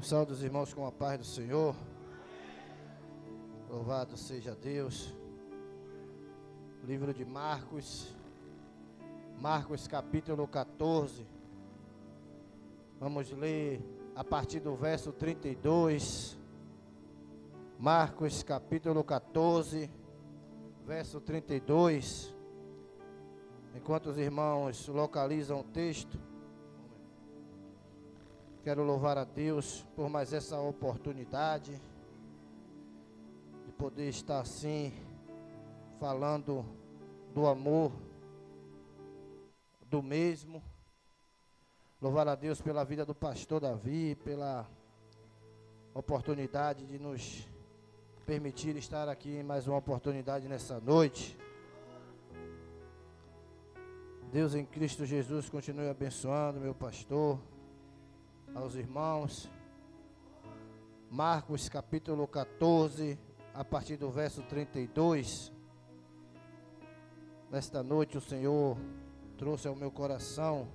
Saúde os irmãos com a paz do Senhor. Louvado seja Deus. Livro de Marcos, capítulo 14. Vamos ler a partir do verso 32. Marcos, capítulo 14, verso 32. Enquanto os irmãos localizam o texto, quero louvar a Deus por mais essa oportunidade de poder estar assim, falando do amor do mesmo. Louvar a Deus pela vida do pastor Davi, pela oportunidade de nos permitir estar aqui em mais uma oportunidade nessa noite. Deus em Cristo Jesus continue abençoando meu pastor, aos irmãos. Marcos capítulo 14, a partir do verso 32. Nesta noite o Senhor trouxe ao meu coração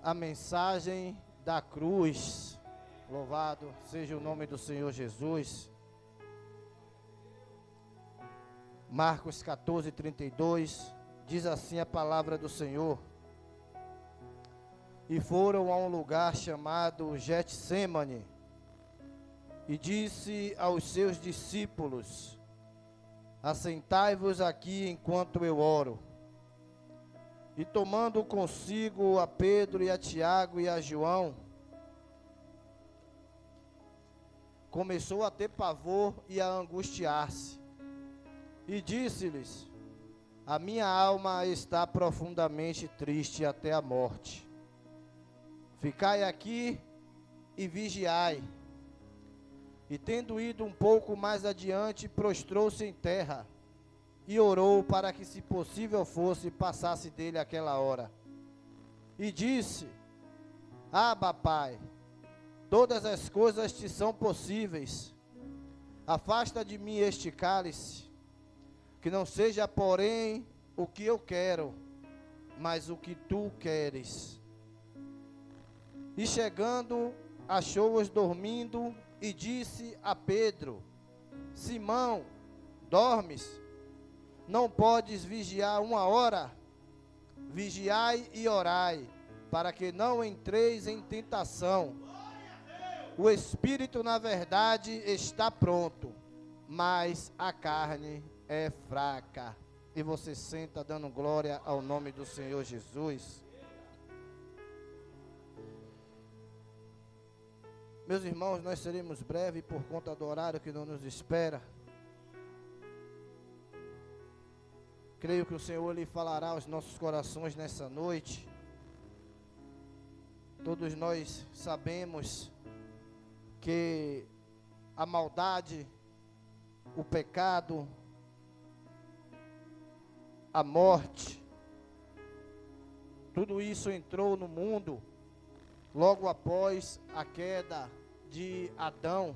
a mensagem da cruz. Louvado seja o nome do Senhor Jesus. Marcos 14, 32, diz assim a palavra do Senhor: e foram a um lugar chamado Getsêmani, e disse aos seus discípulos: assentai-vos aqui enquanto eu oro. E tomando consigo a Pedro e a Tiago e a João, começou a ter pavor e a angustiar-se, e disse-lhes: a minha alma está profundamente triste até a morte. Ficai aqui e vigiai. E tendo ido um pouco mais adiante, prostrou-se em terra e orou para que, se possível fosse, passasse dele aquela hora. E disse: Abba, Pai, todas as coisas te são possíveis. Afasta de mim este cálice, que não seja, porém, o que eu quero, mas o que tu queres. E chegando, achou-os dormindo, e disse a Pedro: Simão, dormes? Não podes vigiar uma hora? Vigiai e orai, para que não entreis em tentação. O espírito, na verdade, está pronto, mas a carne é fraca. E você senta dando glória ao nome do Senhor Jesus. Meus irmãos, nós seremos breves por conta do horário que não nos espera. Creio que o Senhor lhe falará aos nossos corações nessa noite. Todos nós sabemos que a maldade, o pecado, a morte, tudo isso entrou no mundo logo após a queda de Adão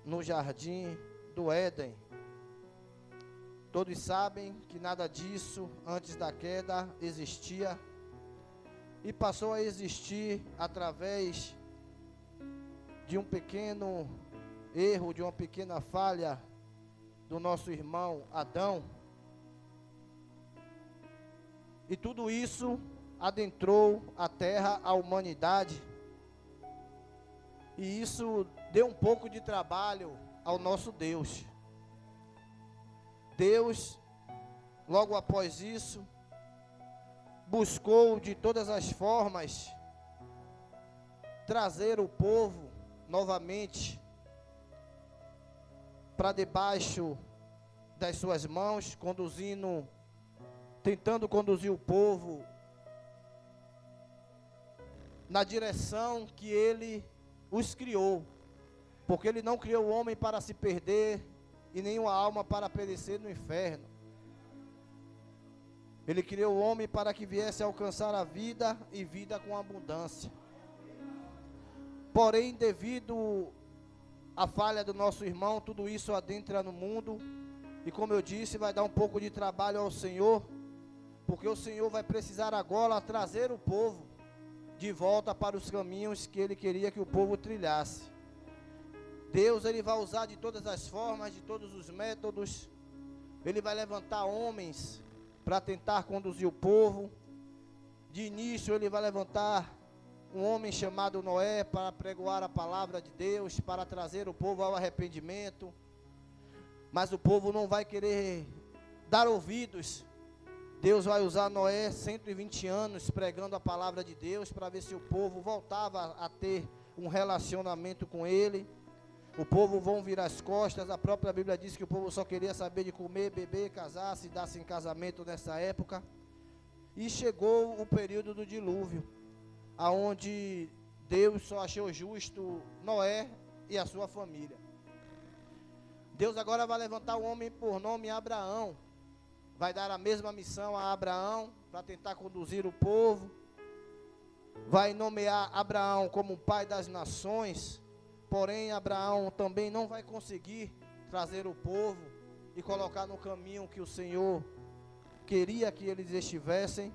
no jardim do Éden. Todos sabem que nada disso antes da queda existia, e passou a existir através de um pequeno erro, de uma pequena falha do nosso irmão Adão. E tudo isso adentrou a terra, a humanidade, e isso deu um pouco de trabalho ao nosso Deus. Deus, logo após isso, buscou de todas as formas trazer o povo novamente para debaixo das suas mãos, tentando conduzir o povo na direção que ele os criou, porque ele não criou o homem para se perder e nenhuma alma para perecer no inferno. Ele criou o homem para que viesse a alcançar a vida e vida com abundância. Porém, devido à falha do nosso irmão, tudo isso adentra no mundo, e como eu disse, vai dar um pouco de trabalho ao Senhor, porque o Senhor vai precisar agora trazer o povo de volta para os caminhos que ele queria que o povo trilhasse. Deus, ele vai usar de todas as formas, de todos os métodos. Ele vai levantar homens para tentar conduzir o povo. De início, ele vai levantar um homem chamado Noé para pregoar a palavra de Deus, para trazer o povo ao arrependimento. Mas o povo não vai querer dar ouvidos. Deus vai usar Noé 120 anos pregando a palavra de Deus para ver se o povo voltava a ter um relacionamento com ele. O povo vão virar as costas. A própria Bíblia diz que o povo só queria saber de comer, beber, casar, se dar-se em casamento nessa época. E chegou o período do dilúvio, aonde Deus só achou justo Noé e a sua família. Deus agora vai levantar um homem por nome Abraão. Vai dar a mesma missão a Abraão para tentar conduzir o povo. Vai nomear Abraão como o pai das nações. Porém, Abraão também não vai conseguir trazer o povo e colocar no caminho que o Senhor queria que eles estivessem.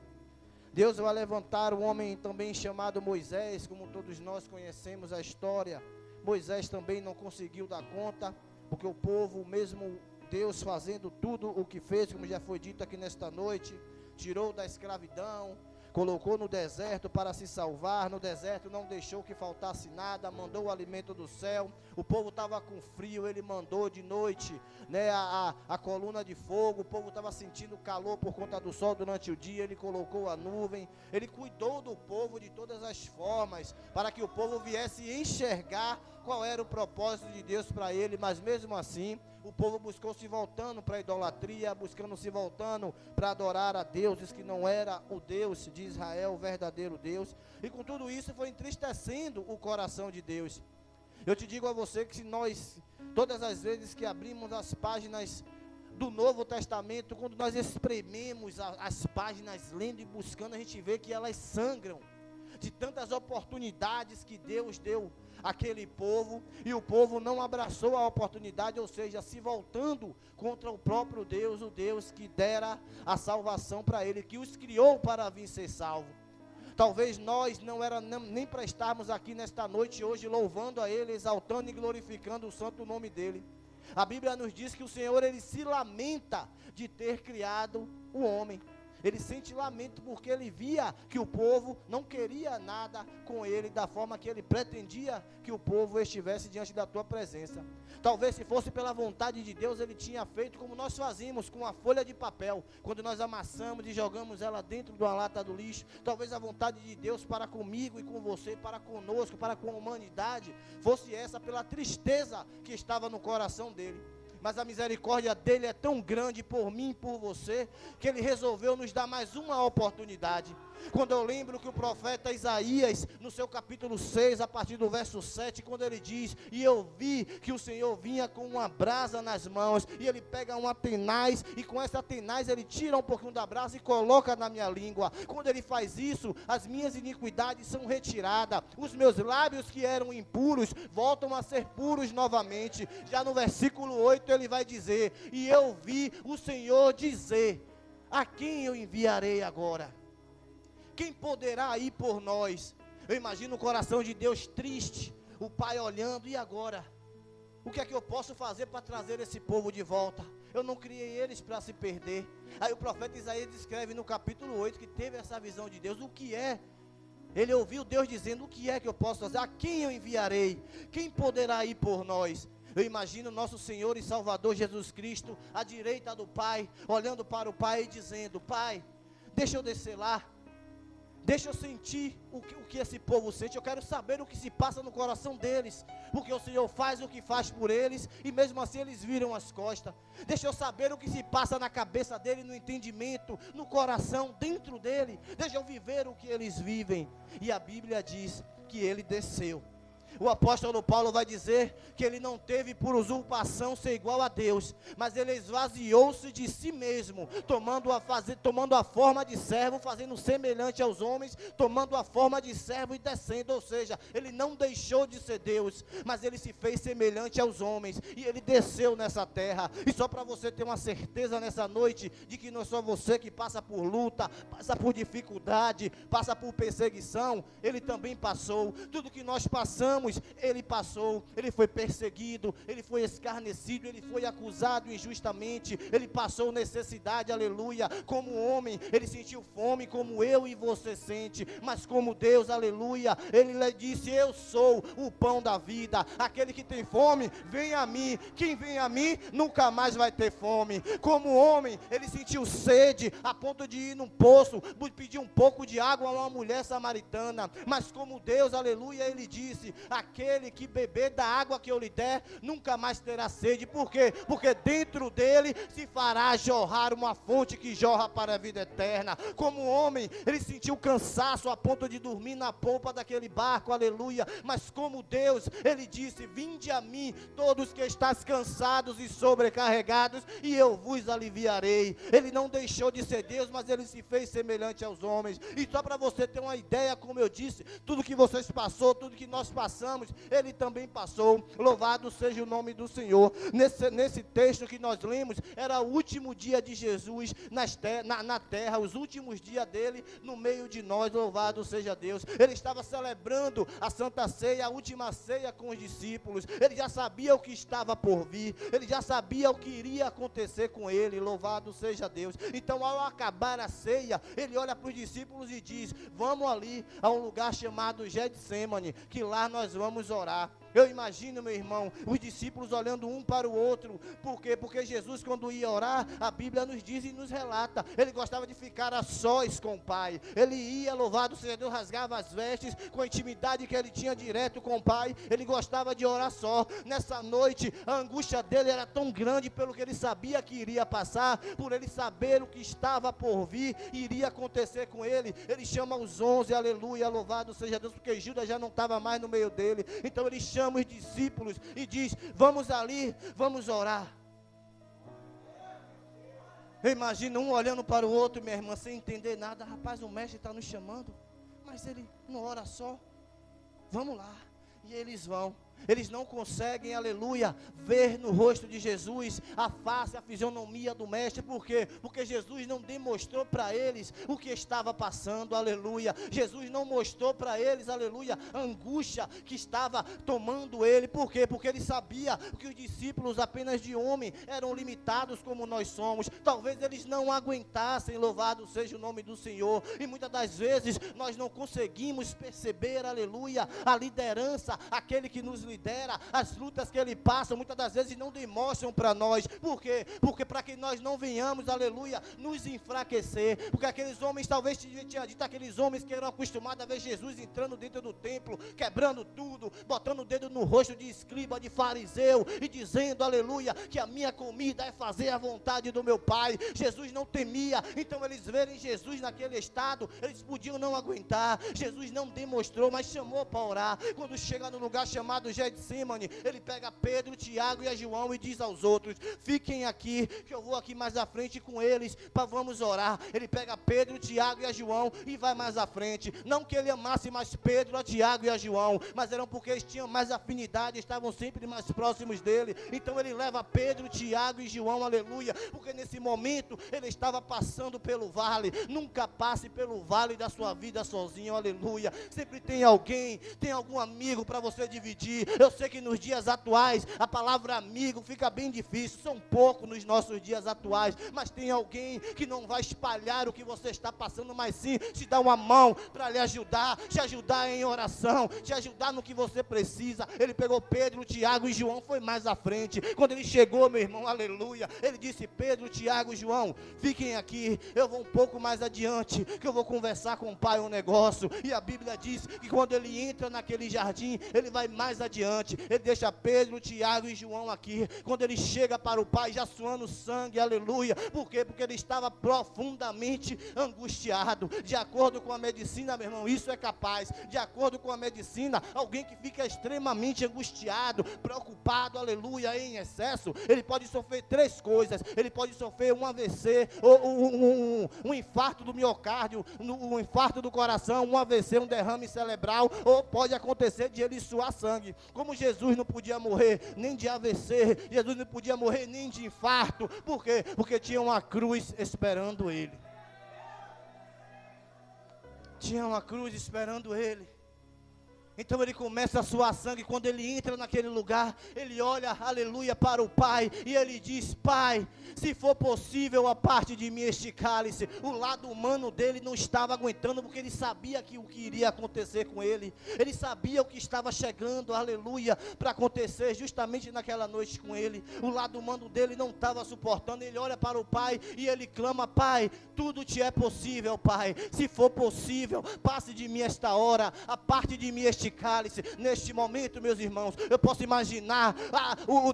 Deus vai levantar um homem também chamado Moisés, como todos nós conhecemos a história. Moisés também não conseguiu dar conta, porque o povo, mesmo Deus fazendo tudo o que fez, como já foi dito aqui nesta noite, tirou da escravidão, colocou no deserto para se salvar. No deserto não deixou que faltasse nada, mandou o alimento do céu. O povo estava com frio, ele mandou de noite, né, a coluna de fogo. O povo estava sentindo calor por conta do sol durante o dia, ele colocou a nuvem. Ele cuidou do povo de todas as formas, para que o povo viesse enxergar qual era o propósito de Deus para ele. Mas mesmo assim, o povo buscou se voltando para a idolatria, buscando se voltando para adorar a deuses que não era o Deus de Israel, o verdadeiro Deus. E com tudo isso foi entristecendo o coração de Deus. Eu te digo a você que se nós, todas as vezes que abrimos as páginas do Novo Testamento, quando nós esprememos as páginas lendo e buscando, a gente vê que elas sangram de tantas oportunidades que Deus deu àquele povo, e o povo não abraçou a oportunidade, ou seja, se voltando contra o próprio Deus, o Deus que dera a salvação para ele, que os criou para vir ser salvo. Talvez nós não era nem para estarmos aqui nesta noite hoje louvando a ele, exaltando e glorificando o santo nome dele. A Bíblia nos diz que o Senhor, ele se lamenta de ter criado o homem. Ele sente lamento porque ele via que o povo não queria nada com ele, da forma que ele pretendia que o povo estivesse diante da tua presença. Talvez se fosse pela vontade de Deus, ele tinha feito como nós fazíamos com a folha de papel, quando nós amassamos e jogamos ela dentro de uma lata do lixo. Talvez a vontade de Deus para comigo e com você, para conosco, para com a humanidade, fosse essa, pela tristeza que estava no coração dele. Mas a misericórdia dele é tão grande por mim e por você, que ele resolveu nos dar mais uma oportunidade. Quando eu lembro que o profeta Isaías, no seu capítulo 6, a partir do verso 7, quando ele diz: e eu vi que o Senhor vinha com uma brasa nas mãos, e ele pega uma tenaz, e com essa tenaz ele tira um pouquinho da brasa e coloca na minha língua. Quando ele faz isso, as minhas iniquidades são retiradas, os meus lábios que eram impuros, voltam a ser puros novamente. Já no versículo 8 ele vai dizer: e eu vi o Senhor dizer: a quem eu enviarei agora? Quem poderá ir por nós? Eu imagino o coração de Deus triste, o pai olhando: e agora? O que é que eu posso fazer para trazer esse povo de volta? Eu não criei eles para se perder. Aí o profeta Isaías descreve no capítulo 8 que teve essa visão de Deus. O que é? Ele ouviu Deus dizendo: o que é que eu posso fazer? A quem eu enviarei? Quem poderá ir por nós? Eu imagino nosso Senhor e Salvador Jesus Cristo à direita do Pai, olhando para o Pai e dizendo: Pai, deixa eu descer lá, deixa eu sentir o que esse povo sente. Eu quero saber o que se passa no coração deles, porque o Senhor faz o que faz por eles, e mesmo assim eles viram as costas. Deixa eu saber o que se passa na cabeça dele, no entendimento, no coração, dentro dele. Deixa eu viver o que eles vivem. E a Bíblia diz que ele desceu. O apóstolo Paulo vai dizer que ele não teve por usurpação ser igual a Deus, mas ele esvaziou-se de si mesmo, tomando a forma de servo, fazendo semelhante aos homens, tomando a forma de servo e descendo, ou seja, ele não deixou de ser Deus, mas ele se fez semelhante aos homens, e ele desceu nessa terra. E só para você ter uma certeza nessa noite, de que não é só você que passa por luta, passa por dificuldade, passa por perseguição, ele também passou. Tudo que nós passamos, ele passou. Ele foi perseguido, ele foi escarnecido, ele foi acusado injustamente, ele passou necessidade, aleluia. Como homem, ele sentiu fome como eu e você sente, mas como Deus, aleluia, ele lhe disse: eu sou o pão da vida. Aquele que tem fome, vem a mim. Quem vem a mim, nunca mais vai ter fome. Como homem, ele sentiu sede, a ponto de ir num poço, pedir um pouco de água a uma mulher samaritana, mas como Deus, aleluia, ele disse: aquele que beber da água que eu lhe der, nunca mais terá sede. Por quê? Porque dentro dele se fará jorrar uma fonte que jorra para a vida eterna. Como homem, ele sentiu cansaço a ponto de dormir na polpa daquele barco, aleluia, mas como Deus, ele disse: vinde a mim, todos que estáis cansados e sobrecarregados, e eu vos aliviarei. Ele não deixou de ser Deus, mas ele se fez semelhante aos homens. E só para você ter uma ideia, como eu disse, tudo que vocês passou, tudo que nós passamos, ele também passou. Louvado seja o nome do Senhor. Nesse texto que nós lemos, era o último dia de Jesus na terra, os últimos dias dele no meio de nós. Louvado seja Deus. Ele estava celebrando a Santa Ceia, a última ceia com os discípulos. Ele já sabia o que estava por vir, ele já sabia o que iria acontecer com ele. Louvado seja Deus. Então, ao acabar a ceia, ele olha para os discípulos e diz: vamos ali a um lugar chamado Getsemane, que lá nós vamos orar. Eu imagino, meu irmão, os discípulos olhando um para o outro. Por quê? Porque Jesus, quando ia orar, a Bíblia nos diz e nos relata, ele gostava de ficar a sós com o Pai. Ele ia, louvado seja Deus, rasgava as vestes, com a intimidade que ele tinha direto com o Pai. Ele gostava de orar só. Nessa noite, a angústia dele era tão grande pelo que ele sabia que iria passar, por ele saber o que estava por vir, iria acontecer com ele. Ele chama os 11, aleluia, louvado seja Deus, porque Judas já não estava mais no meio dele. Então ele chama os discípulos e diz: vamos ali, vamos orar. Eu imagino um olhando para o outro, minha irmã, sem entender nada. Rapaz, o mestre está nos chamando, mas ele não ora só. Vamos lá. E eles vão. Eles não conseguem, aleluia, ver no rosto de Jesus a face, a fisionomia do mestre. Por quê? Porque Jesus não demonstrou para eles o que estava passando, aleluia. Jesus não mostrou para eles, aleluia, a angústia que estava tomando ele. Por quê? Porque ele sabia que os discípulos apenas de homem eram limitados como nós somos. Talvez eles não aguentassem, louvado seja o nome do Senhor. E muitas das vezes nós não conseguimos perceber, aleluia, a liderança, aquele que nos lidera, as lutas que ele passa, muitas das vezes não demonstram para nós. Por quê? Porque para que nós não venhamos, aleluia, nos enfraquecer. Porque aqueles homens, talvez tinha dito, aqueles homens que eram acostumados a ver Jesus entrando dentro do templo, quebrando tudo, botando o dedo no rosto de escriba, de fariseu, e dizendo, aleluia, que a minha comida é fazer a vontade do meu Pai. Jesus não temia. Então eles verem Jesus naquele estado, eles podiam não aguentar. Jesus não demonstrou, mas chamou para orar. Quando chega no lugar chamado Getsemane, ele pega Pedro, Tiago e a João e diz aos outros: fiquem aqui, que eu vou aqui mais à frente com eles, para vamos orar. Ele pega Pedro, Tiago e a João e vai mais à frente. Não que ele amasse mais Pedro, a Tiago e a João, mas eram porque eles tinham mais afinidade, estavam sempre mais próximos dele. Então ele leva Pedro, Tiago e João, aleluia, porque nesse momento ele estava passando pelo vale. Nunca passe pelo vale da sua vida sozinho, aleluia. Sempre tem alguém, tem algum amigo para você dividir. Eu sei que nos dias atuais a palavra amigo fica bem difícil, são poucos nos nossos dias atuais, mas tem alguém que não vai espalhar o que você está passando, mas sim te dar uma mão para lhe ajudar, te ajudar em oração, te ajudar no que você precisa. Ele pegou Pedro, Tiago e João, foi mais à frente. Quando ele chegou, meu irmão, aleluia, ele disse: Pedro, Tiago e João, fiquem aqui, eu vou um pouco mais adiante, que eu vou conversar com o Pai um negócio. E a Bíblia diz que quando ele entra naquele jardim, ele vai mais adiante. adiante. Ele deixa Pedro, Tiago e João aqui. Quando ele chega para o Pai, já suando sangue, aleluia. Por quê? Porque ele estava profundamente angustiado. De acordo com a medicina, meu irmão, isso é capaz. De acordo com a medicina, alguém que fica extremamente angustiado, preocupado, aleluia, em excesso, ele pode sofrer três coisas. Ele pode sofrer um AVC, ou um infarto do miocárdio, um infarto do coração, um AVC, um derrame cerebral, ou pode acontecer de ele suar sangue. Como Jesus não podia morrer nem de AVC, Jesus não podia morrer nem de infarto. Por quê? Porque tinha uma cruz esperando ele. Tinha uma cruz esperando ele. Então ele começa a suar sangue. Quando ele entra naquele lugar, ele olha, aleluia, para o Pai, e ele diz: Pai, se for possível, aparte de mim este cálice. O lado humano dele não estava aguentando, porque ele sabia que o que iria acontecer com ele. Ele sabia o que estava chegando, aleluia, para acontecer justamente naquela noite com ele. O lado humano dele não estava suportando. Ele olha para o Pai e ele clama: Pai, tudo te é possível, Pai. Se for possível, passe de mim esta hora, aparte de mim este cálice. Neste momento, meus irmãos, eu posso imaginar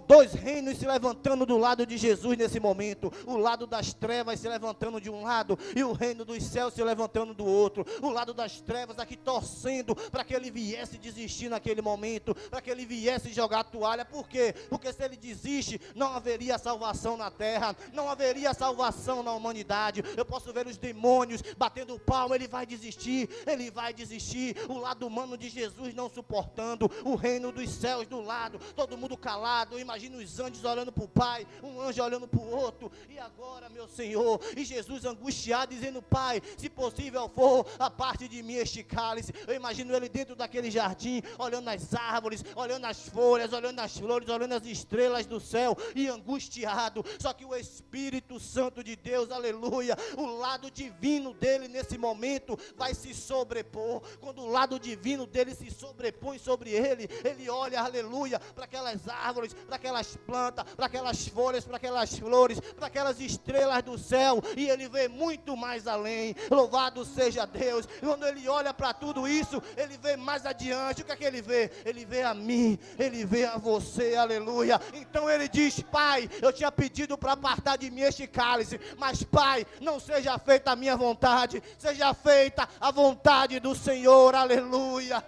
dois reinos se levantando do lado de Jesus nesse momento. O lado das trevas se levantando de um lado e o reino dos céus se levantando do outro. O lado das trevas aqui torcendo para que ele viesse desistir naquele momento, para que ele viesse jogar a toalha. Por quê? Porque se ele desiste, não haveria salvação na terra, não haveria salvação na humanidade. Eu posso ver os demônios batendo palma. Ele vai desistir, ele vai desistir. O lado humano de Jesus não suportando, o reino dos céus do lado, todo mundo calado. Imagina os anjos olhando para o Pai, um anjo olhando para o outro. E agora, meu Senhor, e Jesus angustiado, dizendo: Pai, se possível for, aparte de mim este cálice. Eu imagino ele dentro daquele jardim, olhando as árvores, olhando as folhas, olhando as flores, olhando as estrelas do céu, e angustiado. Só que o Espírito Santo de Deus, aleluia, o lado divino dele nesse momento vai se sobrepor. Quando o lado divino dele se sobrepõe sobre ele, ele olha, aleluia, para aquelas árvores, para aquelas plantas, para aquelas folhas, para aquelas flores, para aquelas estrelas do céu, e ele vê muito mais além. Louvado seja Deus. Quando ele olha para tudo isso, ele vê mais adiante. O que é que ele vê? Ele vê a mim, ele vê a você, aleluia. Então ele diz: Pai, eu tinha pedido para apartar de mim este cálice, mas Pai, não seja feita a minha vontade, seja feita a vontade do Senhor, aleluia.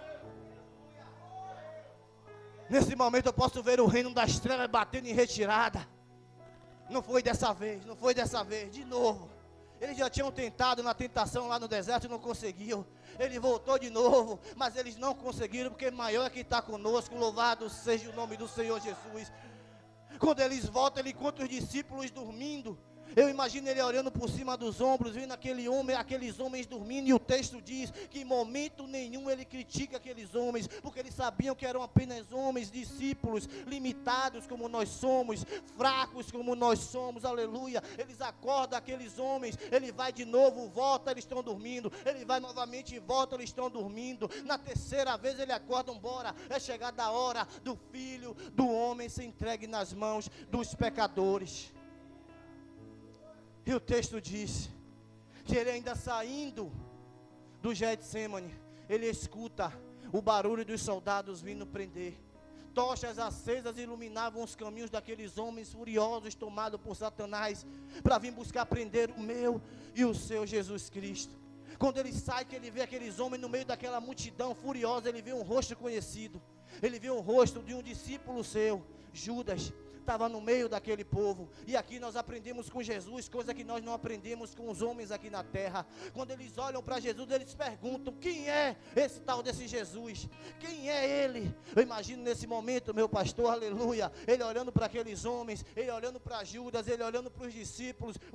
Nesse momento eu posso ver o reino das trevas batendo em retirada. Não foi dessa vez, não foi dessa vez, de novo. Eles já tinham tentado na tentação lá no deserto e não conseguiu. Ele voltou de novo, mas eles não conseguiram, porque maior é quem está conosco. Louvado seja o nome do Senhor Jesus. Quando eles voltam, ele encontra os discípulos dormindo. Eu imagino ele olhando por cima dos ombros, vendo aqueles homens dormindo, e o texto diz que em momento nenhum ele critica aqueles homens, porque eles sabiam que eram apenas homens, discípulos, limitados como nós somos, fracos como nós somos, aleluia. Eles acordam aqueles homens, ele vai de novo, volta, eles estão dormindo, ele vai novamente e volta, eles estão dormindo. Na terceira vez ele acorda: embora, é chegada a hora do Filho do Homem ser entregue nas mãos dos pecadores. E o texto diz que ele ainda saindo do Getsêmani, ele escuta o barulho dos soldados vindo prender. Tochas acesas iluminavam os caminhos daqueles homens furiosos, tomados por Satanás, para vir buscar prender o meu e o seu Jesus Cristo. Quando ele sai, que ele vê aqueles homens no meio daquela multidão furiosa, ele vê um rosto conhecido. Ele vê o rosto de um discípulo seu, Judas. Estava no meio daquele povo. E aqui nós aprendemos com Jesus coisa que nós não aprendemos com os homens aqui na terra. Quando eles olham para Jesus, eles perguntam: quem é esse tal desse Jesus? Quem é ele? Eu imagino nesse momento, meu pastor, aleluia, ele olhando para aqueles homens, ele olhando para Judas, ele olhando para os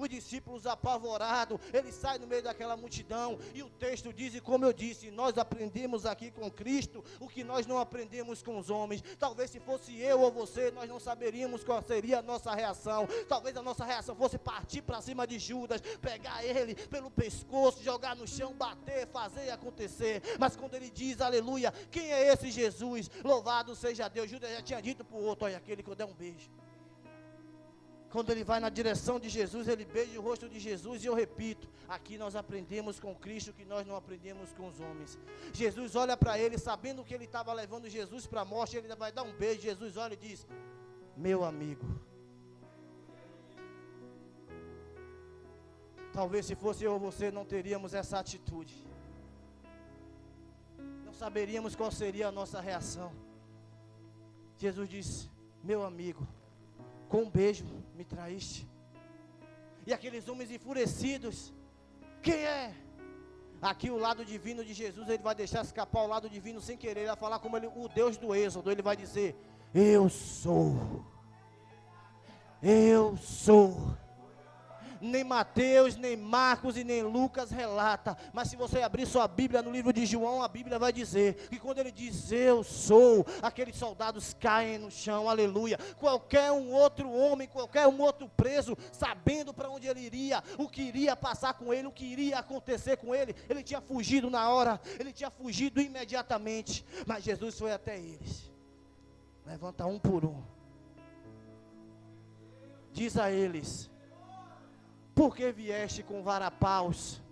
discípulos apavorados. Ele sai no meio daquela multidão, e o texto diz, e como eu disse, nós aprendemos aqui com Cristo o que nós não aprendemos com os homens. Talvez se fosse eu ou você, nós não saberíamos qual seria a nossa reação. Talvez a nossa reação fosse partir para cima de Judas, pegar ele pelo pescoço, jogar no chão, bater, fazer acontecer. Mas quando ele diz, aleluia, quem é esse Jesus? Louvado seja Deus. Judas já tinha dito para o outro: olha, aquele que eu der um beijo. Quando ele vai na direção de Jesus, ele beija o rosto de Jesus. E eu repito, aqui nós aprendemos com Cristo que nós não aprendemos com os homens. Jesus olha para ele, sabendo que ele estava levando Jesus para a morte, ele vai dar um beijo. Jesus olha e diz: meu amigo. Talvez se fosse eu ou você, não teríamos essa atitude. Não saberíamos qual seria a nossa reação. Jesus disse: meu amigo, com um beijo me traíste. E aqueles homens enfurecidos: quem é? Aqui o lado divino de Jesus, ele vai deixar escapar o lado divino sem querer. Ele vai falar como ele, o Deus do Êxodo. Ele vai dizer: eu sou. Eu sou. Nem Mateus, nem Marcos e nem Lucas relata, mas se você abrir sua Bíblia no livro de João, a Bíblia vai dizer que quando ele diz eu sou, aqueles soldados caem no chão, aleluia. Qualquer um outro homem, qualquer um outro preso, sabendo para onde ele iria, o que iria passar com ele, o que iria acontecer com ele, ele tinha fugido na hora, ele tinha fugido imediatamente, mas Jesus foi até eles. Levanta um por um, diz a eles: por que vieste com varapaus,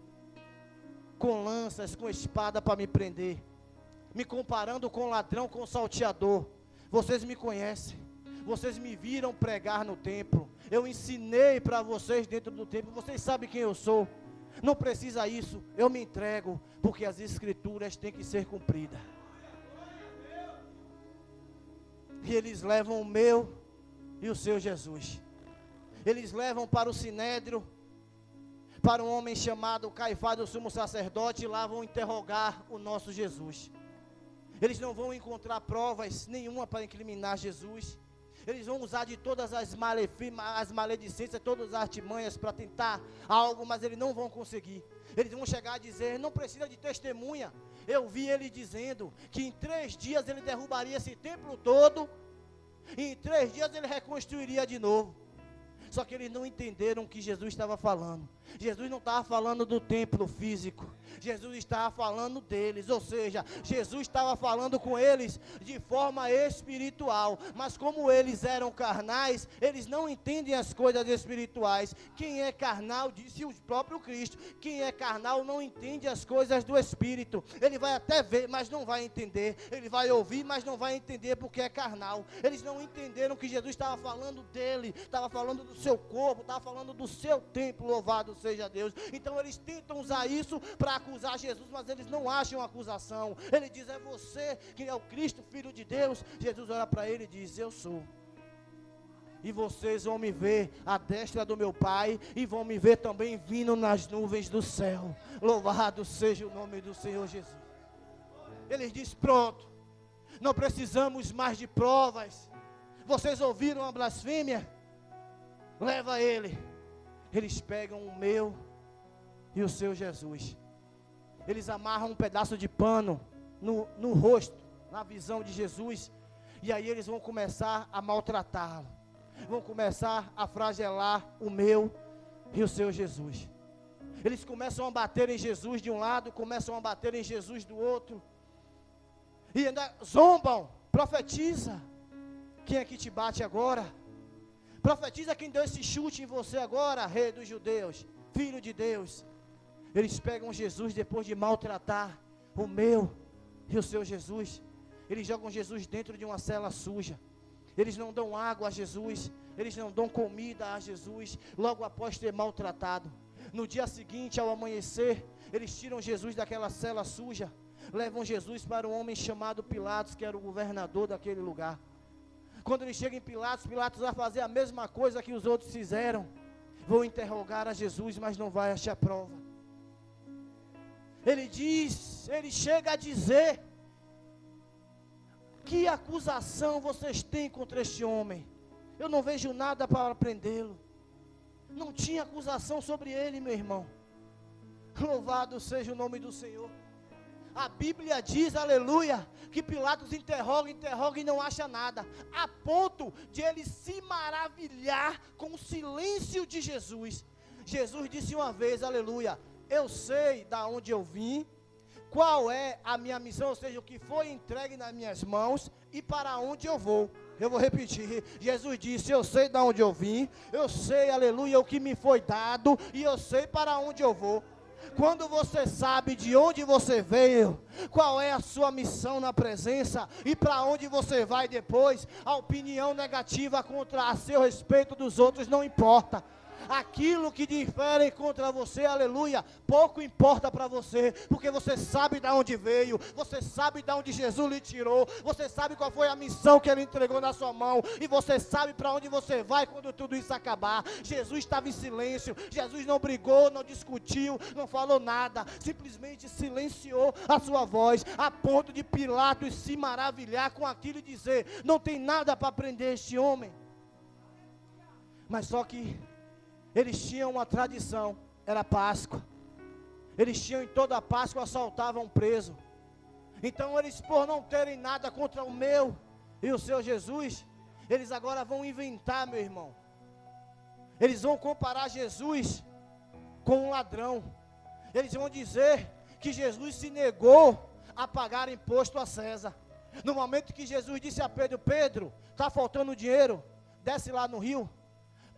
com lanças, com espada para me prender? Me comparando com ladrão, com salteador. Vocês me conhecem. Vocês me viram pregar no templo. Eu ensinei para vocês dentro do templo. Vocês sabem quem eu sou. Não precisa isso. Eu me entrego, porque as escrituras têm que ser cumpridas. E eles levam o meu e o seu Jesus. Eles levam para o sinédrio, para um homem chamado Caifás, o sumo sacerdote, e lá vão interrogar o nosso Jesus. Eles não vão encontrar provas nenhuma para incriminar Jesus. Eles vão usar de todas as maledicências, todas as artimanhas para tentar algo, mas eles não vão conseguir. Eles vão chegar a dizer: não precisa de testemunha. Eu vi ele dizendo que em 3 dias ele derrubaria esse templo todo, e em 3 dias ele reconstruiria de novo. Só que eles não entenderam o que Jesus estava falando. Jesus não estava falando do templo físico. Jesus estava falando deles. Ou seja, Jesus estava falando com eles de forma espiritual. Mas como eles eram carnais, eles não entendem as coisas espirituais. Quem é carnal, disse o próprio Cristo, quem é carnal não entende as coisas do Espírito. Ele vai até ver, mas não vai entender. Ele vai ouvir, mas não vai entender porque é carnal. Eles não entenderam que Jesus estava falando dele, estava falando do seu corpo, estava falando do seu templo, louvado seja Deus. Então eles tentam usar isso para acusar Jesus, mas eles não acham acusação. Ele diz: é você que é o Cristo, Filho de Deus. Jesus olha para ele e diz: eu sou. E vocês vão me ver à destra do meu Pai, e vão me ver também vindo nas nuvens do céu. Louvado seja o nome do Senhor Jesus. Ele diz: pronto, não precisamos mais de provas. Vocês ouviram a blasfêmia? Leva ele. Eles pegam o meu e o seu Jesus. Eles amarram um pedaço de pano no rosto, na visão de Jesus. E aí eles vão começar a maltratá-lo. Vão começar a flagelar o meu e o seu Jesus. Eles começam a bater em Jesus de um lado, começam a bater em Jesus do outro. E ainda zombam. Profetiza. Quem é que te bate agora? Profetiza quem deu esse chute em você agora, rei dos judeus, filho de Deus. Eles pegam Jesus depois de maltratar o meu e o seu Jesus. Eles jogam Jesus dentro de uma cela suja. Eles não dão água a Jesus. Eles não dão comida a Jesus, logo após ter maltratado. No dia seguinte, ao amanhecer, eles tiram Jesus daquela cela suja. Levam Jesus para um homem chamado Pilatos, que era o governador daquele lugar. Quando ele chega em Pilatos, Pilatos vai fazer a mesma coisa que os outros fizeram. Vão interrogar a Jesus, mas não vai achar prova. Ele chega a dizer: que acusação vocês têm contra este homem? Eu não vejo nada para prendê-lo. Não tinha acusação sobre ele, meu irmão. Louvado seja o nome do Senhor. A Bíblia diz, aleluia, que Pilatos interroga e não acha nada, a ponto de ele se maravilhar com o silêncio de Jesus. Jesus disse uma vez, aleluia: eu sei da onde eu vim, qual é a minha missão, ou seja, o que foi entregue nas minhas mãos e para onde eu vou. Eu vou repetir. Jesus disse: eu sei de onde eu vim, eu sei, aleluia, o que me foi dado, e eu sei para onde eu vou. Quando você sabe de onde você veio, qual é a sua missão na presença e para onde você vai depois, a opinião negativa a seu respeito dos outros não importa. Aquilo que difere contra você, aleluia, pouco importa para você, porque você sabe de onde veio, você sabe de onde Jesus lhe tirou, você sabe qual foi a missão que ele entregou na sua mão, e você sabe para onde você vai quando tudo isso acabar. Jesus estava em silêncio, Jesus não brigou, não discutiu, não falou nada, simplesmente silenciou a sua voz, a ponto de Pilatos se maravilhar com aquilo e dizer: não tem nada para prender este homem. Mas só que eles tinham uma tradição, era Páscoa. Eles tinham em toda a Páscoa, assaltavam um preso. Então eles, por não terem nada contra o meu e o seu Jesus, eles agora vão inventar, meu irmão. Eles vão comparar Jesus com um ladrão. Eles vão dizer que Jesus se negou a pagar imposto a César. No momento que Jesus disse a Pedro: Pedro, está faltando dinheiro, desce lá no rio,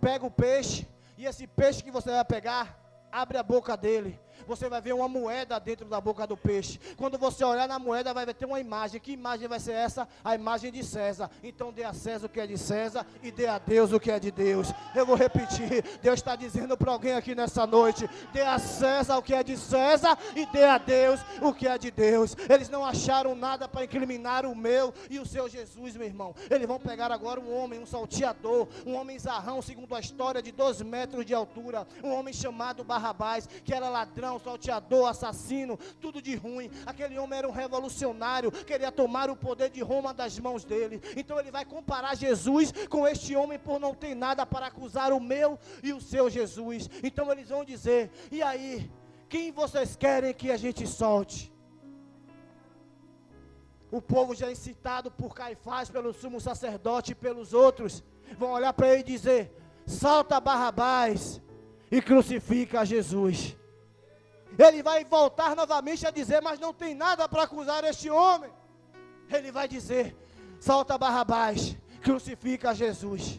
pega o peixe, e esse peixe que você vai pegar, abre a boca dele, você vai ver uma moeda dentro da boca do peixe. Quando você olhar na moeda, vai ter uma imagem. Que imagem vai ser essa? A imagem de César. Então dê a César o que é de César e dê a Deus o que é de Deus. Eu vou repetir, Deus está dizendo para alguém aqui nessa noite: dê a César o que é de César e dê a Deus o que é de Deus. Eles não acharam nada para incriminar o meu e o seu Jesus, meu irmão. Eles vão pegar agora um homem, um salteador, um homem zarrão, segundo a história, de 12 metros de altura, um homem chamado Barrabás, que era ladrão, salteador, assassino, tudo de ruim. Aquele homem era um revolucionário, queria tomar o poder de Roma das mãos dele. Então ele vai comparar Jesus com este homem por não ter nada para acusar o meu e o seu Jesus. Então eles vão dizer: e aí, quem vocês querem que a gente solte? O povo, já incitado por Caifás, pelo sumo sacerdote e pelos outros, vão olhar para ele e dizer: solta Barrabás e crucifica Jesus. Ele vai voltar novamente a dizer: mas não tem nada para acusar este homem. Ele vai dizer: solta Barrabás, crucifica Jesus.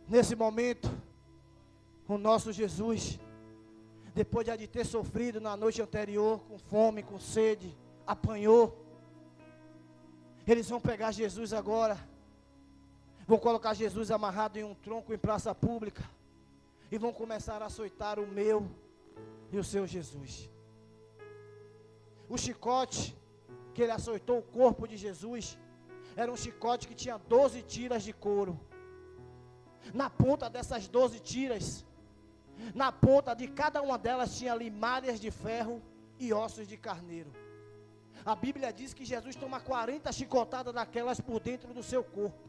Nesse momento, o nosso Jesus, depois de ter sofrido na noite anterior, com fome, com sede, apanhou. Eles vão pegar Jesus agora, vão colocar Jesus amarrado em um tronco em praça pública, e vão começar a açoitar o meu e o seu Jesus. O chicote que ele açoitou o corpo de Jesus era um chicote que tinha 12 tiras de couro. Na ponta dessas 12 tiras, na ponta de cada uma delas, tinha ali malhas de ferro e ossos de carneiro. A Bíblia diz que Jesus toma 40 chicotadas daquelas por dentro do seu corpo.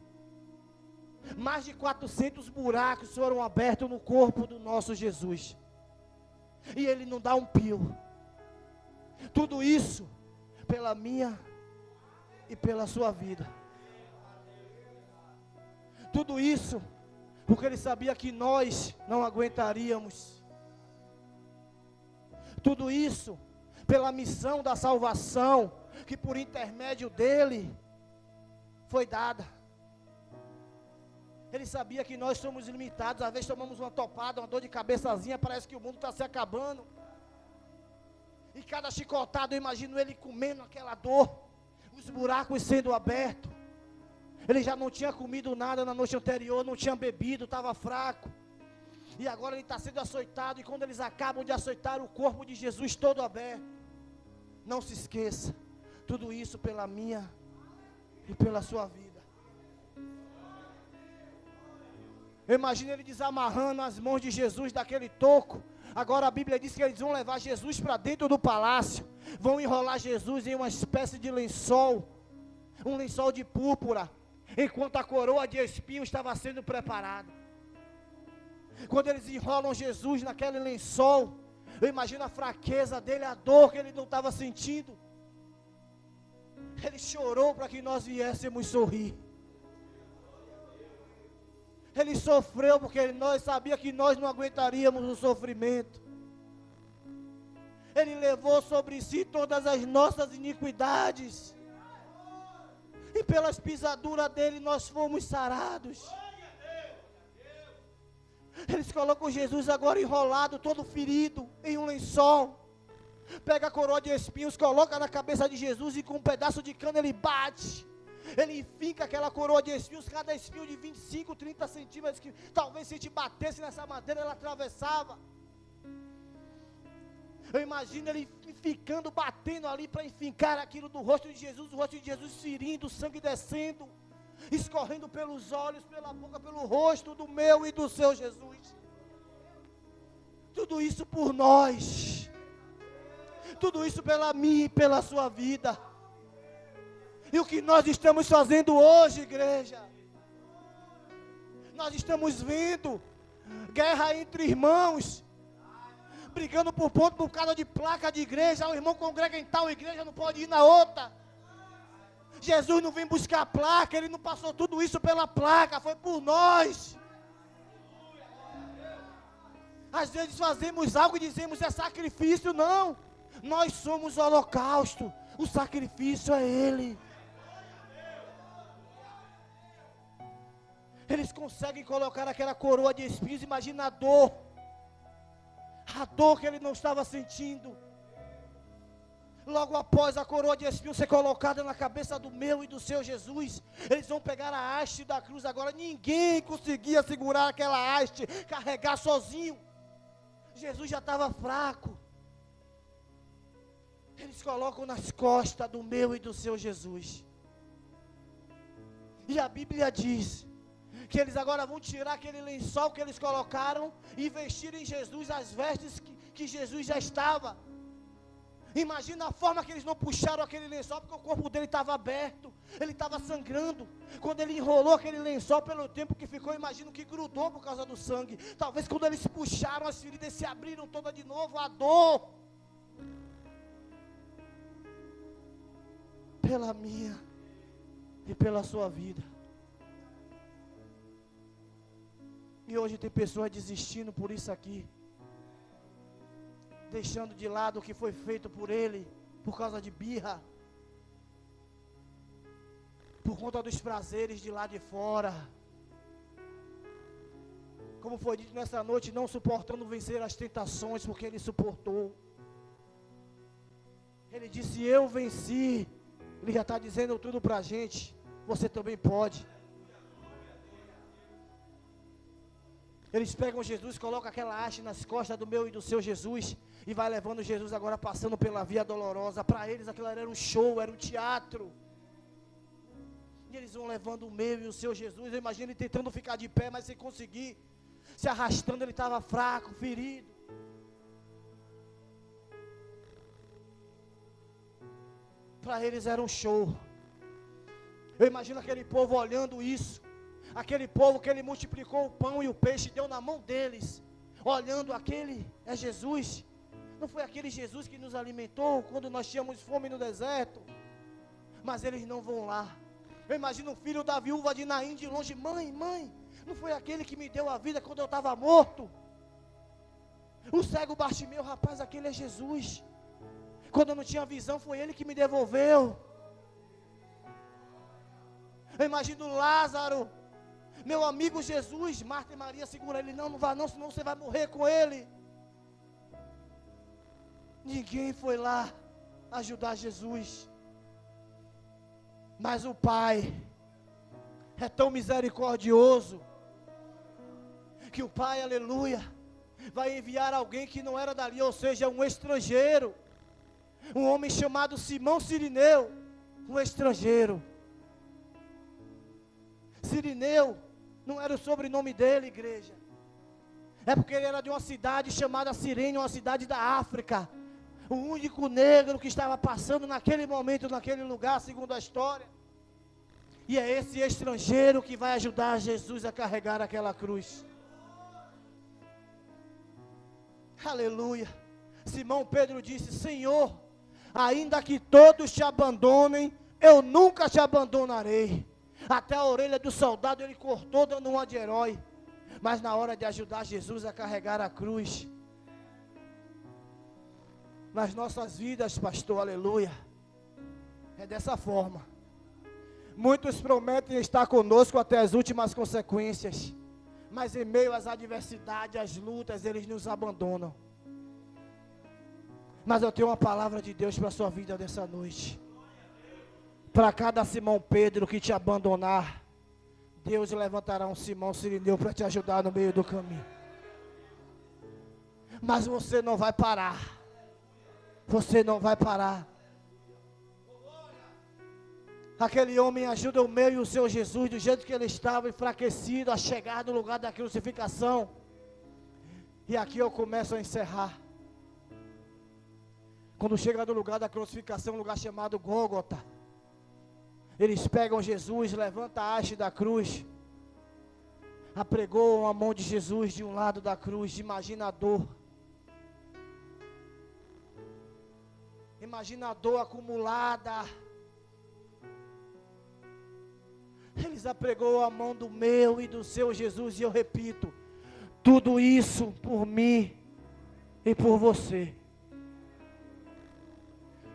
Mais de 400 buracos foram abertos no corpo do nosso Jesus. E ele não dá um pio. Tudo isso pela minha e pela sua vida. Tudo isso porque ele sabia que nós não aguentaríamos. Tudo isso pela missão da salvação, que por intermédio dele foi dada. Ele sabia que nós somos limitados. Às vezes tomamos uma topada, uma dor de cabeçazinha, parece que o mundo está se acabando. E cada chicotada, eu imagino ele comendo aquela dor, os buracos sendo abertos. Ele já não tinha comido nada na noite anterior, não tinha bebido, estava fraco. E agora ele está sendo açoitado, e quando eles acabam de açoitar o corpo de Jesus todo aberto, não se esqueça, tudo isso pela minha e pela sua vida. Eu imagino ele desamarrando as mãos de Jesus daquele toco. Agora a Bíblia diz que eles vão levar Jesus para dentro do palácio, vão enrolar Jesus em uma espécie de lençol, um lençol de púrpura, enquanto a coroa de espinhos estava sendo preparada. Quando eles enrolam Jesus naquele lençol, eu imagino a fraqueza dele, a dor que ele não estava sentindo. Ele chorou para que nós viéssemos sorrir. Ele sofreu porque nós sabia que nós não aguentaríamos o sofrimento. Ele levou sobre si todas as nossas iniquidades. E pelas pisaduras dele nós fomos sarados. Eles colocam Jesus agora enrolado, todo ferido, em um lençol. Pega a coroa de espinhos, coloca na cabeça de Jesus e com um pedaço de cana ele bate. Ele finca aquela coroa de espinhos, cada espinho de 25, 30 centímetros, que talvez se a gente batesse nessa madeira, ela atravessava. Eu imagino ele ficando, batendo ali para enfincar aquilo do rosto de Jesus, o rosto de Jesus ferindo, o sangue descendo, escorrendo pelos olhos, pela boca, pelo rosto do meu e do seu Jesus. Tudo isso por nós. Tudo isso pela minha e pela sua vida. E o que nós estamos fazendo hoje, igreja? Nós estamos vendo guerra entre irmãos, brigando por ponto, por causa de placa de igreja. O irmão congrega em tal igreja, não pode ir na outra. Jesus não vem buscar a placa, ele não passou tudo isso pela placa, foi por nós. Às vezes fazemos algo e dizemos é sacrifício, não. Nós somos o holocausto, o sacrifício é Ele. Eles conseguem colocar aquela coroa de espinhos, imagina a dor que ele não estava sentindo. Logo após a coroa de espinhos ser colocada na cabeça do meu e do seu Jesus, eles vão pegar a haste da cruz. Agora ninguém conseguia segurar aquela haste, carregar sozinho. Jesus já estava fraco. Eles colocam nas costas do meu e do seu Jesus. E a Bíblia diz que eles agora vão tirar aquele lençol que eles colocaram e vestir em Jesus as vestes que Jesus já estava. Imagina a forma que eles não puxaram aquele lençol, porque o corpo dele estava aberto, ele estava sangrando. Quando ele enrolou aquele lençol, pelo tempo que ficou, imagino que grudou por causa do sangue. Talvez quando eles puxaram, as feridas se abriram todas de novo, a dor. Pela minha e pela sua vida. E hoje tem pessoas desistindo por isso aqui, deixando de lado o que foi feito por Ele, por causa de birra, por conta dos prazeres de lá de fora. Como foi dito nessa noite, não suportando vencer as tentações, porque Ele suportou. Ele disse, eu venci. Ele já está dizendo tudo para a gente, você também pode. Eles pegam Jesus, colocam aquela haste nas costas do meu e do seu Jesus, e vai levando Jesus agora passando pela via dolorosa. Para eles aquilo era um show, era um teatro. E eles vão levando o meu e o seu Jesus. Eu imagino ele tentando ficar de pé, mas sem conseguir. Se arrastando, ele estava fraco, ferido. Para eles era um show. Eu imagino aquele povo olhando isso. Aquele povo que ele multiplicou o pão e o peixe e deu na mão deles, olhando aquele é Jesus. Não foi aquele Jesus que nos alimentou quando nós tínhamos fome no deserto? Mas eles não vão lá. Eu imagino o filho da viúva de Naim de longe, mãe, não foi aquele que me deu a vida quando eu estava morto? O cego Bartimeu, rapaz, aquele é Jesus. Quando eu não tinha visão, foi ele que me devolveu. Eu imagino Lázaro, meu amigo Jesus. Marta e Maria seguram ele, não vá não, senão você vai morrer com ele. Ninguém foi lá ajudar Jesus. Mas o Pai é tão misericordioso, que o Pai, aleluia, vai enviar alguém que não era dali, ou seja, um estrangeiro. Um homem chamado Simão Cirineu, um estrangeiro. Cirineu não era o sobrenome dele, igreja. É porque ele era de uma cidade chamada Cirene, uma cidade da África. O único negro que estava passando naquele momento, naquele lugar, segundo a história. E é esse estrangeiro que vai ajudar Jesus a carregar aquela cruz. Aleluia. Simão Pedro disse, Senhor, ainda que todos te abandonem, eu nunca te abandonarei. Até a orelha do soldado ele cortou, dando uma de herói. Mas na hora de ajudar Jesus a carregar a cruz, nas nossas vidas, pastor, aleluia, é dessa forma. Muitos prometem estar conosco até as últimas consequências, mas em meio às adversidades, às lutas, eles nos abandonam. Mas eu tenho uma palavra de Deus para a sua vida nessa noite. Para cada Simão Pedro que te abandonar, Deus levantará um Simão Sirineu para te ajudar no meio do caminho. Mas você não vai parar. Você não vai parar. Aquele homem ajuda o meu e o seu Jesus, do jeito que ele estava enfraquecido, a chegar no lugar da crucificação. E aqui eu começo a encerrar. Quando chega no lugar da crucificação, um lugar chamado Gólgota, eles pegam Jesus, levantam a haste da cruz, apregoam a mão de Jesus de um lado da cruz. Imagina a dor. Imagina a dor acumulada. Eles apregou a mão do meu e do seu Jesus, e eu repito, tudo isso por mim e por você.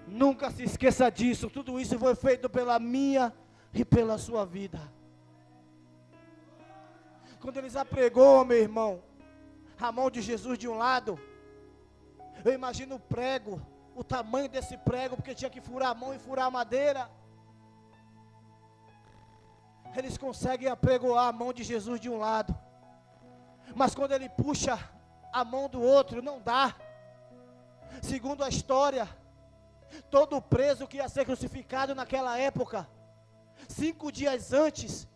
Nunca se esqueça disso, tudo isso foi feito pela minha e pela sua vida. Quando eles apregou, meu irmão, a mão de Jesus de um lado, eu imagino o prego, o tamanho desse prego, porque tinha que furar a mão e furar a madeira. Eles conseguem apregoar a mão de Jesus de um lado, mas quando ele puxa a mão do outro, não dá. Segundo a história, todo preso que ia ser crucificado naquela época, 5 dias antes,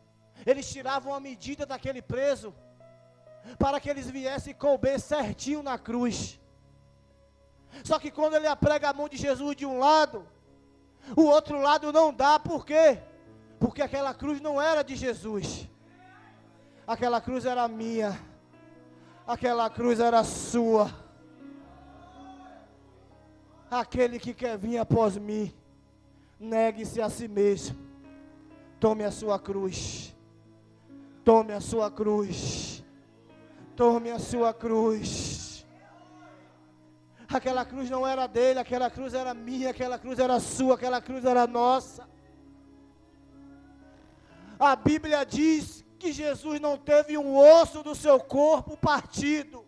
eles tiravam a medida daquele preso, para que eles viessem couber certinho na cruz. Só que quando ele aprega a mão de Jesus de um lado, o outro lado não dá. Por quê? Porque aquela cruz não era de Jesus, aquela cruz era minha, aquela cruz era sua. Aquele que quer vir após mim, negue-se a si mesmo, tome a sua cruz, tome a sua cruz, tome a sua cruz. Aquela cruz não era dele, aquela cruz era minha, aquela cruz era sua, aquela cruz era nossa. A Bíblia diz que Jesus não teve um osso do seu corpo partido,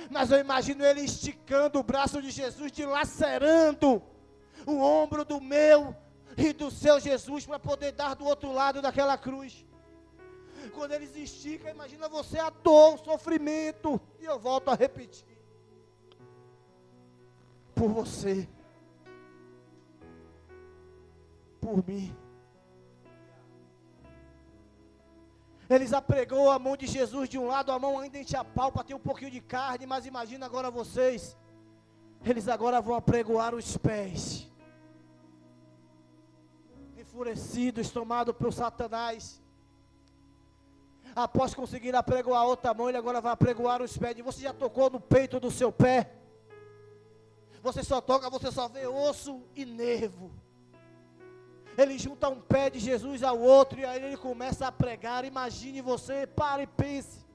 mas eu imagino ele esticando o braço de Jesus, dilacerando o ombro do meu e do seu Jesus, para poder dar do outro lado daquela cruz. Quando eles esticam, imagina você a dor, o sofrimento, e eu volto a repetir, por você, por mim. Eles apregou a mão de Jesus de um lado, a mão ainda enche a pau para ter um pouquinho de carne, mas imagina agora vocês, eles agora vão apregoar os pés, enfurecidos, tomados por Satanás. Após conseguir apregoar a outra mão, ele agora vai apregoar os pés. E você já tocou no peito do seu pé? Você só toca, você só vê osso e nervo. Ele junta um pé de Jesus ao outro e aí ele começa a pregar. Imagine você, pare e pense,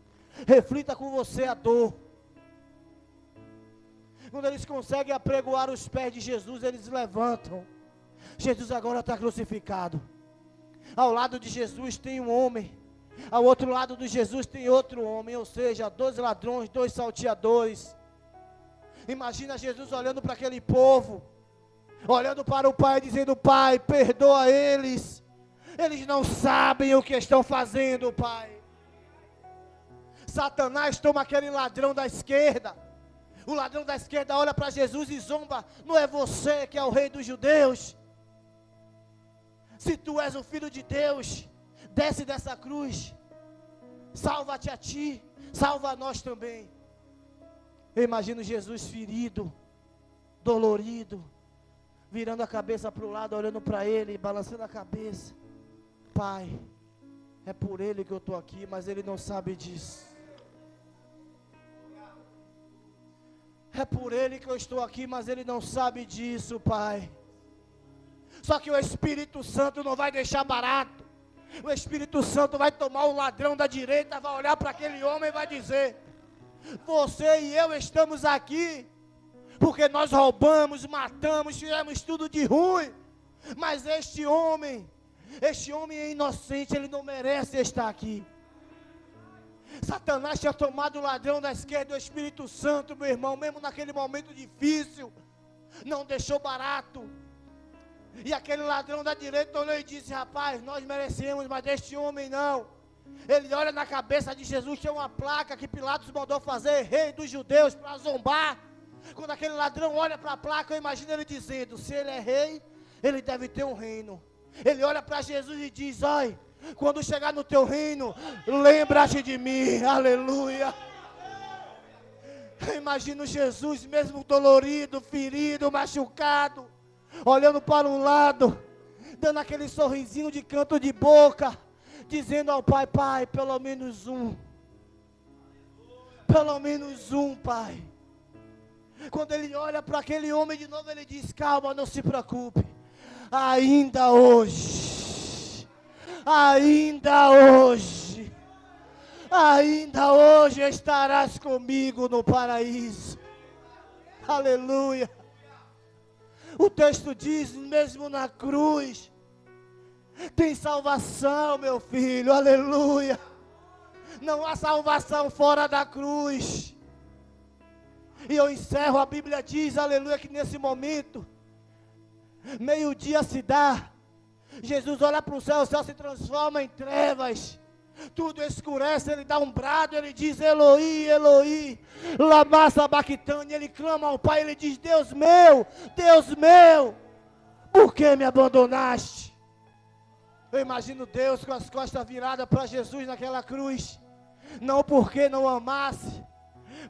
reflita com você a dor. Quando eles conseguem apregoar os pés de Jesus, eles levantam. Jesus agora está crucificado. Ao lado de Jesus tem um homem, ao outro lado de Jesus tem outro homem, ou seja, 2 ladrões, 2 salteadores. Imagina Jesus olhando para aquele povo, olhando para o Pai, dizendo: Pai, perdoa eles, eles não sabem o que estão fazendo, Pai. Satanás toma aquele ladrão da esquerda, o ladrão da esquerda olha para Jesus e zomba: não é você que é o rei dos judeus? Se tu és o filho de Deus, desce dessa cruz, salva-te a ti, salva a nós também. Eu imagino Jesus ferido, dolorido, virando a cabeça para o lado, olhando para ele, balançando a cabeça. Pai, é por ele que eu estou aqui, mas ele não sabe disso. É por ele que eu estou aqui, mas ele não sabe disso, Pai. Só que o Espírito Santo não vai deixar barato. O Espírito Santo vai tomar o ladrão da direita, vai olhar para aquele homem e vai dizer: você e eu estamos aqui porque nós roubamos, matamos, fizemos tudo de ruim, mas este homem, Este homem é inocente, ele não merece estar aqui. Satanás tinha tomado o ladrão da esquerda do Espírito Santo, meu irmão, mesmo naquele momento difícil, não deixou barato. E aquele ladrão da direita olhou e disse: rapaz, nós merecemos, mas este homem não. Ele olha na cabeça de Jesus, tinha uma placa que Pilatos mandou fazer, rei dos judeus, para zombar. Quando aquele ladrão olha para a placa, eu imagino ele dizendo: se ele é rei, ele deve ter um reino. Ele olha para Jesus e diz: ai, quando chegar no teu reino, lembra-te de mim, aleluia. Eu imagino Jesus mesmo dolorido, ferido, machucado, olhando para um lado, dando aquele sorrisinho de canto de boca, dizendo ao Pai: Pai, pelo menos um, Pai. Quando ele olha para aquele homem de novo, ele diz: calma, não se preocupe, ainda hoje estarás comigo no paraíso, aleluia. O texto diz, mesmo na cruz, tem salvação, meu filho, aleluia. Não há salvação fora da cruz. E eu encerro, a Bíblia diz, aleluia, que nesse momento, meio-dia se dá, Jesus olha para o céu se transforma em trevas, tudo escurece, ele dá um brado, ele diz: Eloi, Eloi, lama sabachthani. Ele clama ao Pai, ele diz: Deus meu, por que me abandonaste? Eu imagino Deus com as costas viradas para Jesus naquela cruz, não porque não amasse,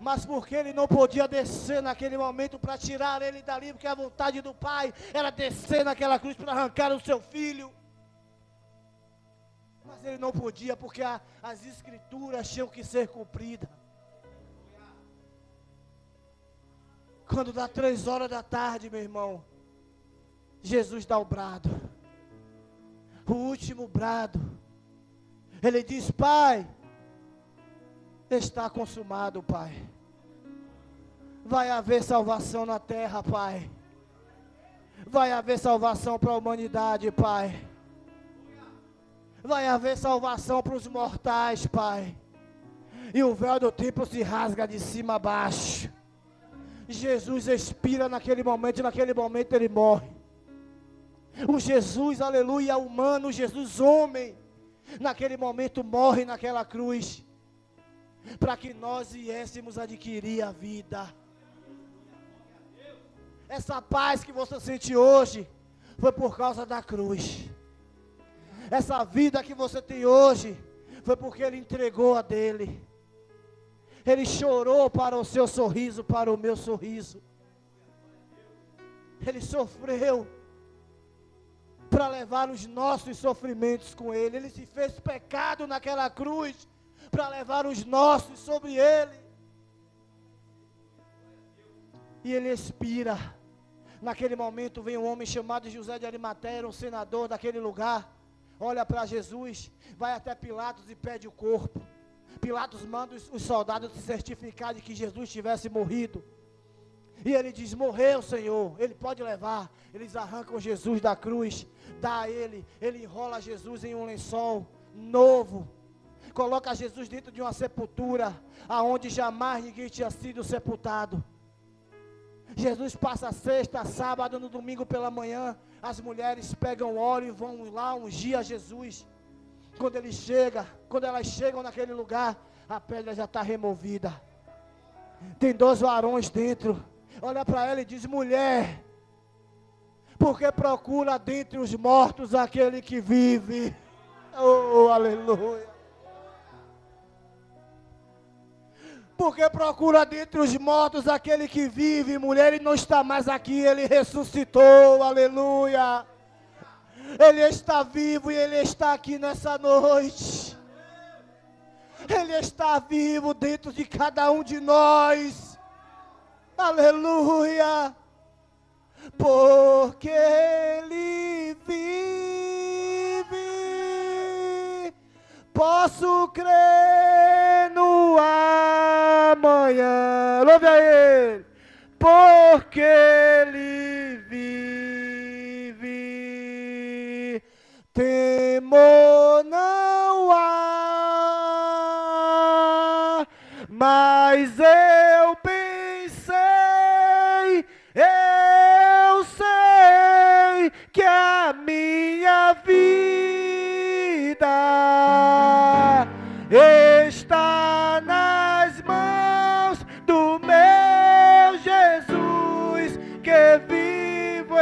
mas porque ele não podia descer naquele momento para tirar ele dali, porque a vontade do Pai era descer naquela cruz para arrancar o seu filho. Mas ele não podia, porque as escrituras tinham que ser cumpridas. Quando dá 3 horas da tarde, meu irmão, Jesus dá o brado, o último brado. Ele diz: Pai, está consumado, Pai. Vai haver salvação na terra, Pai. Vai haver salvação para a humanidade, Pai. Vai haver salvação para os mortais, Pai. E o véu do templo se rasga de cima a baixo. Jesus expira naquele momento, e naquele momento ele morre. O Jesus, aleluia, humano, o Jesus homem, naquele momento morre naquela cruz, para que nós viéssemos adquirir a vida. Essa paz que você sente hoje, foi por causa da cruz. Essa vida que você tem hoje, foi porque ele entregou a dele. Ele chorou para o seu sorriso, para o meu sorriso. Ele sofreu para levar os nossos sofrimentos com ele. Ele se fez pecado naquela cruz, para levar os nossos sobre ele. E ele expira. Naquele momento vem um homem chamado José de Arimateia, era um senador daquele lugar. Olha para Jesus, vai até Pilatos e pede o corpo. Pilatos manda os soldados se certificar de que Jesus tivesse morrido. E ele diz: morreu, Senhor, ele pode levar. Eles arrancam Jesus da cruz, dá a ele enrola Jesus em um lençol novo, coloca Jesus dentro de uma sepultura, aonde jamais ninguém tinha sido sepultado. Jesus passa sexta, sábado, no domingo pela manhã, as mulheres pegam óleo e vão lá ungir a Jesus. Quando elas chegam naquele lugar, a pedra já está removida. Tem 2 varões dentro. Olha para ela e diz: mulher, porque procura dentre os mortos aquele que vive. Oh, aleluia. Porque procura dentre os mortos aquele que vive. Mulher, ele não está mais aqui, ele ressuscitou, aleluia. Ele está vivo e ele está aqui nessa noite. Ele está vivo dentro de cada um de nós, aleluia. Porque ele vive, posso crer no amanhã. Louve a ele. Porque ele vive, tem Mas eu sei que a minha vida está nas mãos do meu Jesus, que vivo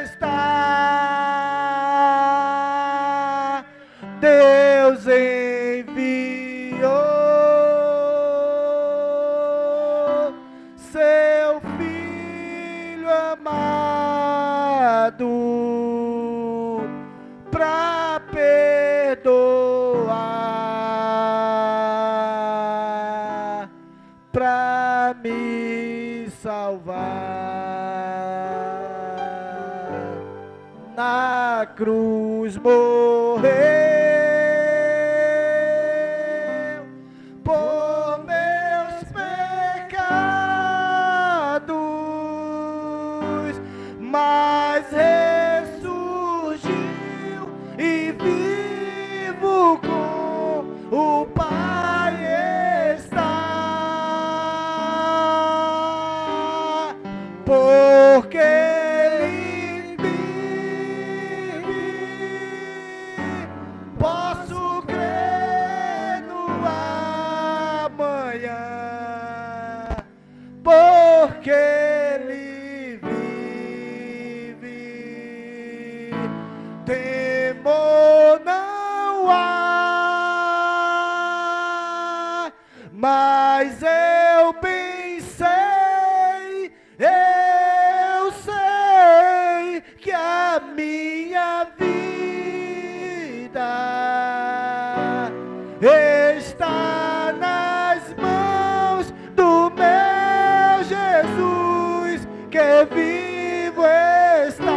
está. Deus enviou seu Filho amado para perdoar, para me salvar. Na cruz morreu por meus pecados, mas ressurgiu e vivo com o Pai está, porque Ele vive. Posso crer no amanhã, porque Ele vive. Temor não há, mas eu bem sei, eu sei que a minha vida está nas mãos do meu Jesus, que vivo está.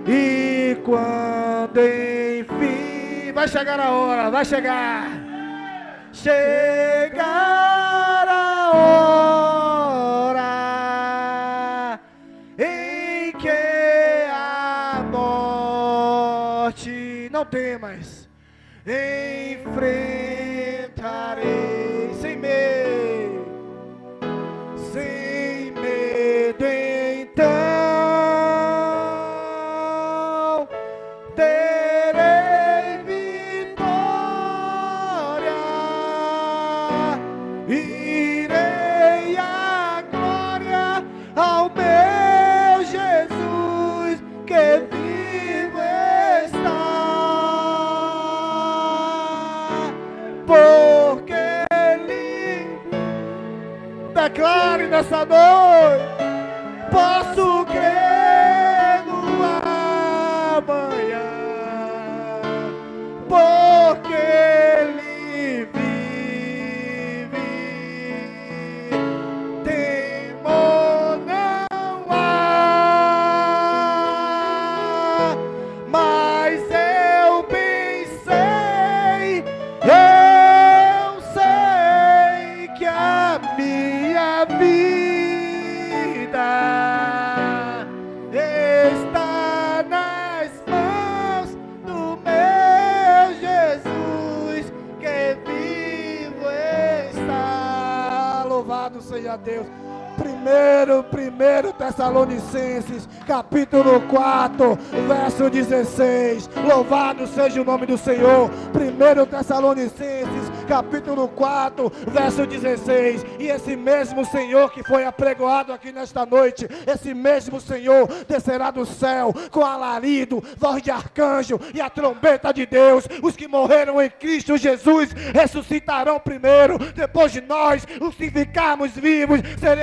E quando enfim vai chegar a hora, vai chegar a hora em que a morte não temas, enfrentarei sem medo, então terei vitória, irei à glória ao meu Jesus, que vivo está, porque Ele declare nessa noite: posso crer no amanhã, porque Ele vive. Temor não há, mas eu bem sei, eu sei que a minha vida está nas mãos do meu Jesus, que vivo está. Louvado seja Deus. Primeiro Tessalonicenses, capítulo 4, verso 16. Louvado seja o nome do Senhor. 1 Tessalonicenses, capítulo 4, verso 16. E esse mesmo Senhor que foi apregoado aqui nesta noite, esse mesmo Senhor descerá do céu com alarido, voz de arcanjo e a trombeta de Deus. Os que morreram em Cristo Jesus ressuscitarão primeiro. Depois de nós, os que ficarmos vivos, seremos